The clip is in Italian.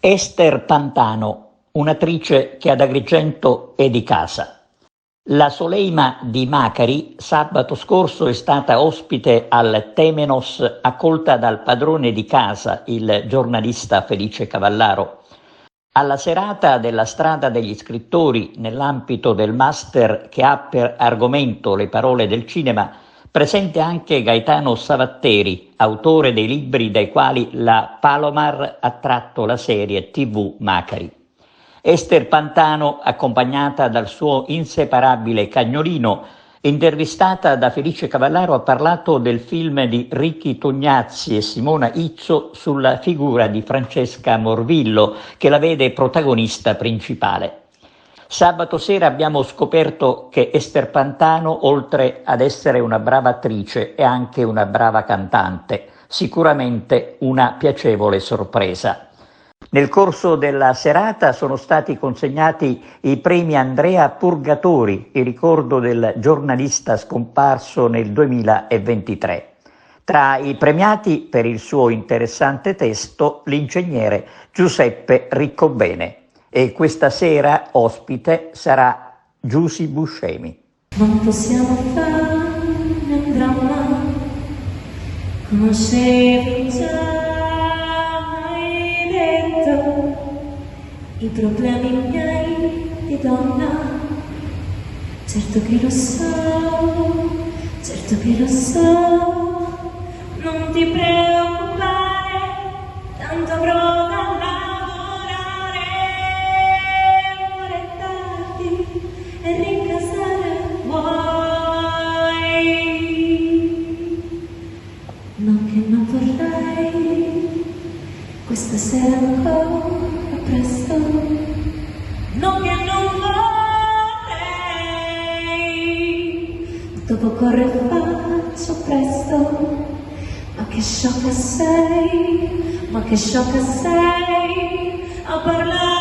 Ester Pantano, un'attrice che ad Agrigento è di casa. La Soleima di Macari sabato scorso è stata ospite al Temenos, accolta dal padrone di casa, il giornalista Felice Cavallaro. Alla serata della Strada degli Scrittori, nell'ambito del master che ha per argomento le parole del cinema, presente anche Gaetano Savatteri, autore dei libri dai quali la Palomar ha tratto la serie TV Macari. Ester Pantano, accompagnata dal suo inseparabile cagnolino, intervistata da Felice Cavallaro, ha parlato del film di Ricky Tognazzi e Simona Izzo sulla figura di Francesca Morvillo, che la vede protagonista principale. Sabato sera abbiamo scoperto che Ester Pantano, oltre ad essere una brava attrice, è anche una brava cantante, sicuramente una piacevole sorpresa. Nel corso della serata sono stati consegnati i premi Andrea Purgatori, in ricordo del giornalista scomparso nel 2023. Tra i premiati per il suo interessante testo, l'ingegnere Giuseppe Riccobene. E questa sera ospite sarà Giusy Buscemi. Non possiamo fare un dramma, conoscevi già, hai detto, i problemi miei di donna, certo che lo so, non ti preoccupare, tanto avrò da lavorare, ora è tardi e rincasare vuoi, non che non vorrei, questa sera ancora presto, non che non vorrei, dopo corre e faccio presto. Ma che sciocca sei a parlare.